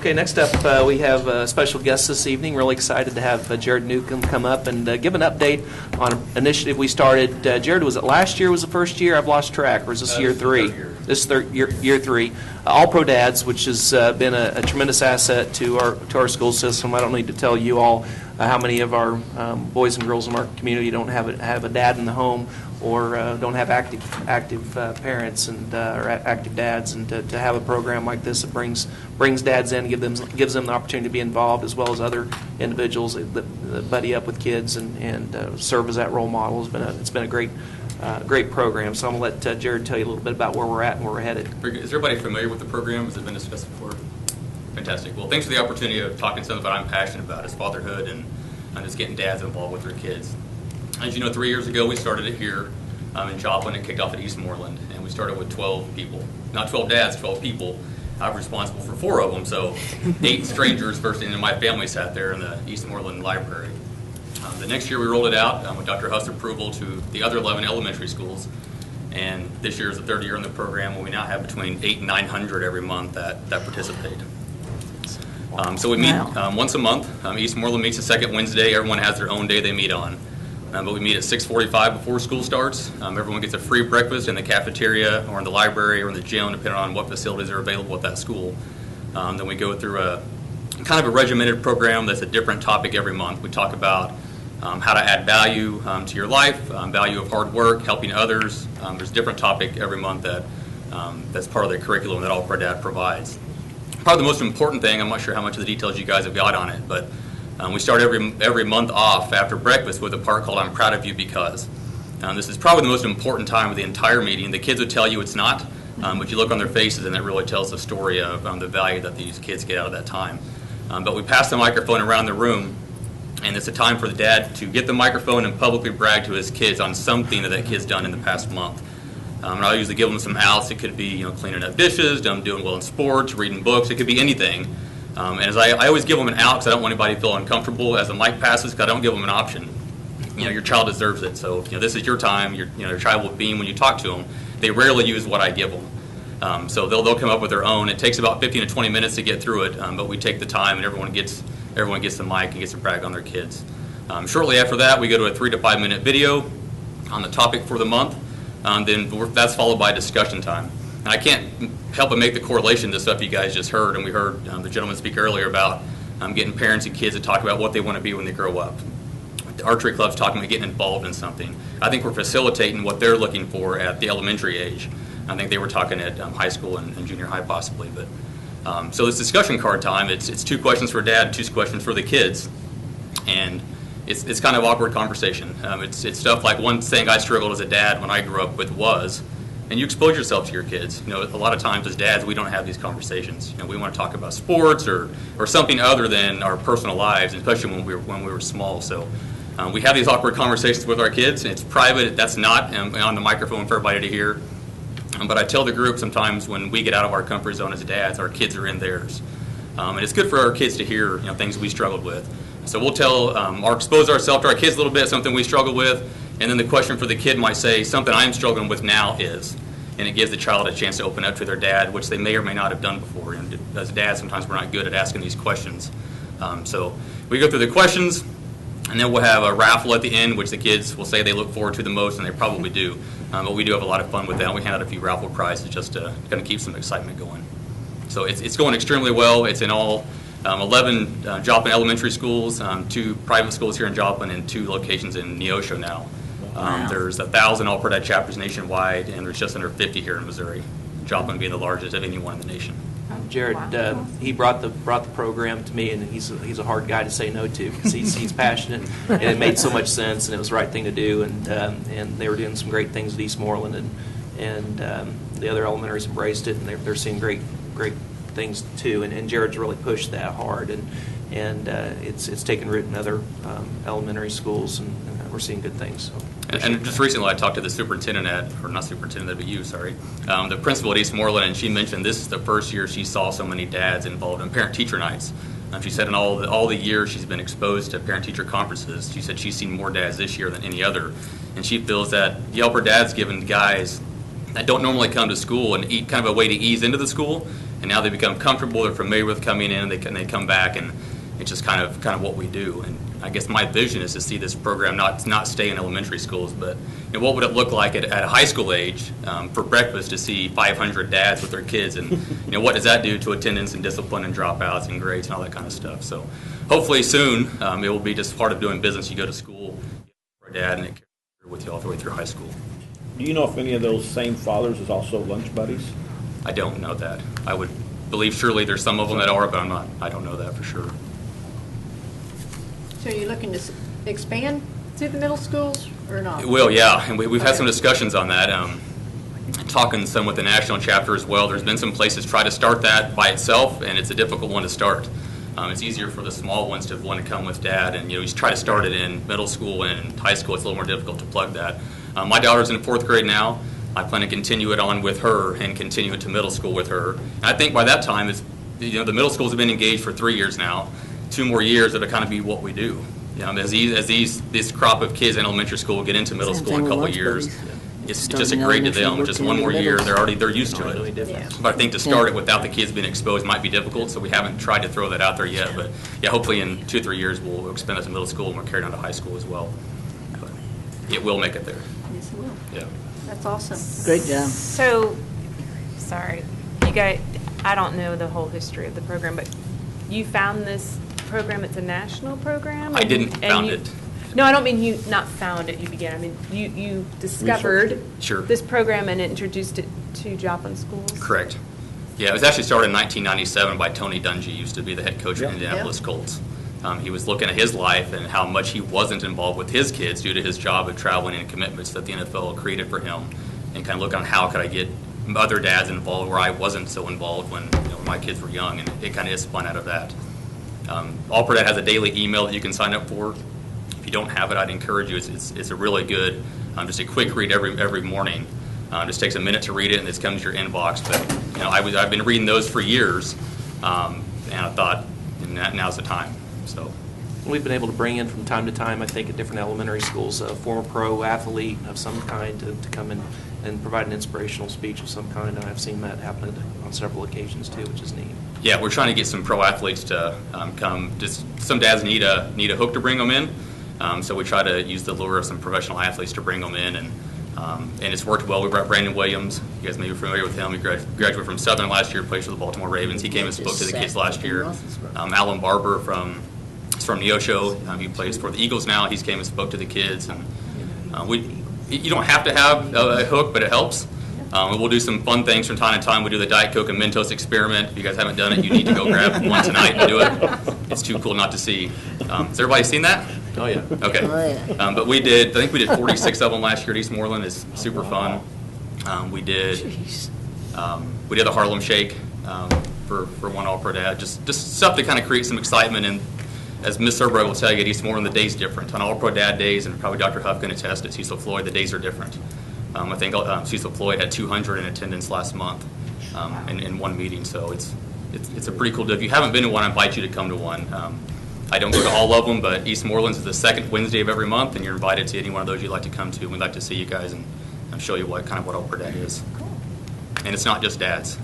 Okay, next up we have a special guest this evening. Really excited to have Jarred Newcomb come up and give an update on an initiative we started. Jarred, was it last year was the first year? I've lost track. Or is this year three? This is year three. AllProDads, which has been a tremendous asset to our school system. I don't need to tell you all how many of our boys and girls in our community don't have a dad in the home, or don't have active parents and or active dads, and to have a program like this that brings dads in, gives them the opportunity to be involved, as well as other individuals that buddy up with kids and serve as that role model. It's been a great program. So I'm going to let Jarred tell you a little bit about where we're at and where we're headed. Is everybody familiar with the program? Has it been discussed before? Fantastic. Well, thanks for the opportunity of talking something that I'm passionate about, is fatherhood and just getting dads involved with their kids. As you know, 3 years ago we started it here in Joplin. It kicked off at Eastmoreland, and we started with 12 people. Not 12 dads, 12 people. I was responsible for 4 of them, so 8 strangers versus, and my family sat there in the Eastmoreland library. The next year we rolled it out with Dr. Huss' approval to the other 11 elementary schools, and this year is the 3rd year in the program, and we now have between 800 and 900 every month that participate. So we meet once a month. Eastmoreland meets the second Wednesday. Everyone has their own day they meet on. But we meet at 6:45 before school starts. Everyone gets a free breakfast in the cafeteria or in the library or in the gym, depending on what facilities are available at that school. Then we go through a kind of a regimented program that's a different topic every month. We talk about how to add value to your life, value of hard work, helping others. There's a different topic every month that's part of the curriculum that AllProDad provides. Probably the most important thing, I'm not sure how much of the details you guys have got on it, but we start every month off after breakfast with a part called I'm Proud of You Because. This is probably the most important time of the entire meeting. The kids would tell you it's not, but you look on their faces and it really tells the story of the value that these kids get out of that time. But we pass the microphone around the room, and it's a time for the dad to get the microphone and publicly brag to his kids on something that kid's done in the past month. And I'll usually give them some outs. It could be cleaning up dishes, doing well in sports, reading books. It could be anything. And as I always give them an out because I don't want anybody to feel uncomfortable as the mic passes, because I don't give them an option. Your child deserves it. So this is your time. Your child will beam when you talk to them. They rarely use what I give them. So they'll come up with their own. It takes about 15 to 20 minutes to get through it, but we take the time, and everyone gets the mic and gets to brag on their kids. Shortly after that, we go to a 3 to 5 minute video on the topic for the month. Then that's followed by discussion time. And I can't help but make the correlation to stuff you guys just heard, and we heard the gentleman speak earlier about getting parents and kids to talk about what they want to be when they grow up. The archery club's talking about getting involved in something. I think we're facilitating what they're looking for at the elementary age. I think they were talking at high school and junior high possibly. But so this discussion card time, it's 2 questions for dad, 2 questions for the kids. And it's kind of awkward conversation. It's stuff like, one thing I struggled as a dad when I grew up with was, and you expose yourself to your kids. A lot of times as dads, we don't have these conversations. We want to talk about sports or something other than our personal lives, especially when we were small. So we have these awkward conversations with our kids. It's private. That's not on the microphone for everybody to hear. But I tell the group sometimes when we get out of our comfort zone as dads, our kids are in theirs. And it's good for our kids to hear things we struggled with. So we'll expose ourselves to our kids a little bit, something we struggle with, and then the question for the kid might say, something I'm struggling with now is, and it gives the child a chance to open up to their dad, which they may or may not have done before. And as dads, sometimes we're not good at asking these questions. So we go through the questions, and then we'll have a raffle at the end, which the kids will say they look forward to the most, and they probably do. But we do have a lot of fun with that. We hand out a few raffle prizes just to kind of keep some excitement going. So it's going extremely well. It's in all 11 Joplin elementary schools, 2 private schools here in Joplin, and 2 locations in Neosho now. There's 1,000 AllProDad chapters nationwide, and there's just under 50 here in Missouri. Joplin being the largest of anyone in the nation. Jarred, he brought the program to me, and he's a hard guy to say no to because he's passionate, and it made so much sense, and it was the right thing to do. And they were doing some great things at Eastmoreland, and the other elementaries embraced it, and they're seeing great things too. And Jarred's really pushed that hard, and it's taken root in other elementary schools, and we're seeing good things. So. And just recently I talked to the superintendent the principal at Eastmoreland, and she mentioned this is the first year she saw so many dads involved in parent-teacher nights. She said in all the years she's been exposed to parent-teacher conferences, she said she's seen more dads this year than any other. And she feels that the AllProDad's given guys that don't normally come to school and eat kind of a way to ease into the school and now they become comfortable, they're familiar with coming in, and they come back, and it's just kind of what we do. And I guess my vision is to see this program not stay in elementary schools, but what would it look like at a high school age for breakfast to see 500 dads with their kids, and what does that do to attendance and discipline and dropouts and grades and all that kind of stuff. So hopefully soon it will be just part of doing business. You go to school, you're a dad, and it carries with you all the way through high school. Do you know if any of those same fathers is also lunch buddies? I don't know that. I would believe surely there's some of them that are, but I don't know that for sure. So are you looking to expand to the middle schools or not? Well, yeah, and we've had some discussions on that. Talking some with the national chapter as well. There's been some places try to start that by itself, and it's a difficult one to start. It's easier for the small ones to want to come with dad, and you try to start it in middle school and high school. It's a little more difficult to plug that. My daughter's in 4th grade now. I plan to continue it on with her and continue it to middle school with her. And I think by that time, the middle schools have been engaged for 3 years now. 2 more years, it'll kind of be what we do. As this crop of kids in elementary school get into middle school in a couple of years, it's just a grade to them. Just 1 more year, they're used to it. Yeah. But I think to start it without the kids being exposed might be difficult, so we haven't tried to throw that out there yet. But yeah, hopefully in 2 or 3 years we'll expand that to middle school and we'll carry it on to high school as well. But it will make it there. Yes, it will. Yeah. That's awesome. Great job. So, sorry, you guys, I don't know the whole history of the program, but you found this program, it's a national program? I didn't found it. No, I don't mean you not found it, you began. I mean, you discovered Sure. this program and introduced it to Joplin schools? Correct. Yeah, it was actually started in 1997 by Tony Dungy, used to be the head coach of Indianapolis Colts. He was looking at his life and how much he wasn't involved with his kids due to his job of traveling and commitments that the NFL created for him, and kind of looking on how could I get other dads involved where I wasn't so involved when my kids were young, and it kind of is spun out of that. AllProDad has a daily email that you can sign up for. If you don't have it, I'd encourage you. It's a really good, just a quick read every morning. Just takes a minute to read it, and this comes to your inbox. But I've been reading those for years, and I thought now's the time. So We've been able to bring in from time to time, I think, at different elementary schools, a former pro athlete of some kind to come in and provide an inspirational speech of some kind, and I've seen that happen on several occasions too, which is neat. Yeah, we're trying to get some pro athletes to come. Just some dads need a hook to bring them in, so we try to use the lure of some professional athletes to bring them in, and it's worked well. We brought Brandon Williams. You guys may be familiar with him. He graduated from Southern last year, plays for the Baltimore Ravens. He came and spoke to the kids last year. Alan Barber from Neosho. He plays for the Eagles now. He's came and spoke to the kids, and you don't have to have a hook, but it helps. We'll do some fun things from time to time. We do the Diet Coke and Mentos experiment. If you guys haven't done it, you need to go grab one tonight and do it. It's too cool not to see. Has everybody seen that? Oh, yeah. Okay. Oh, yeah. But I think we did 46 of them last year at Eastmoreland. It's super fun. We did the Harlem Shake for one AllProDad. Just stuff to kind of create some excitement. And as Ms. Serberg will tell you, at Eastmoreland, the day's different. On AllProDad days, and probably Dr. Huff can attest at Cecil Floyd, the days are different. I think Cecil Floyd had 200 in attendance last month in one meeting, so it's a pretty cool deal. If you haven't been to one, I invite you to come to one. I don't go to all of them, but Eastmoreland's is the second Wednesday of every month, and you're invited to any one of those you'd like to come to. We'd like to see you guys and show you what AllProDad is. Cool. And it's not just dads.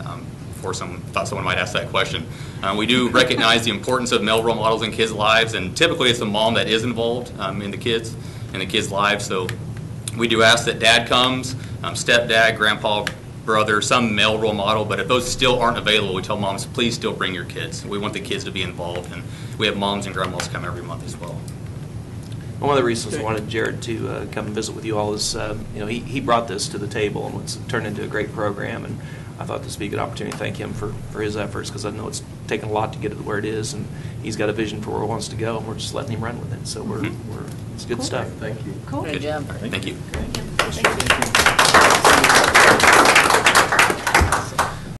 Thought someone might ask that question. We do recognize the importance of male role models in kids' lives, and typically it's the mom that is involved in the kids' lives. So we do ask that dad comes, stepdad, grandpa, brother, some male role model, but if those still aren't available, we tell moms, please still bring your kids. We want the kids to be involved, and we have moms and grandmas come every month as well. One of the reasons I wanted Jarred to come and visit with you all is, he brought this to the table, and it's turned into a great program, and I thought this would be a good opportunity to thank him for his efforts, because I know it's taken a lot to get it to where it is, and he's got a vision for where he wants to go, and we're just letting him run with it. So it's good stuff. Thank you. Cool. Great job. Thank you. Thank you.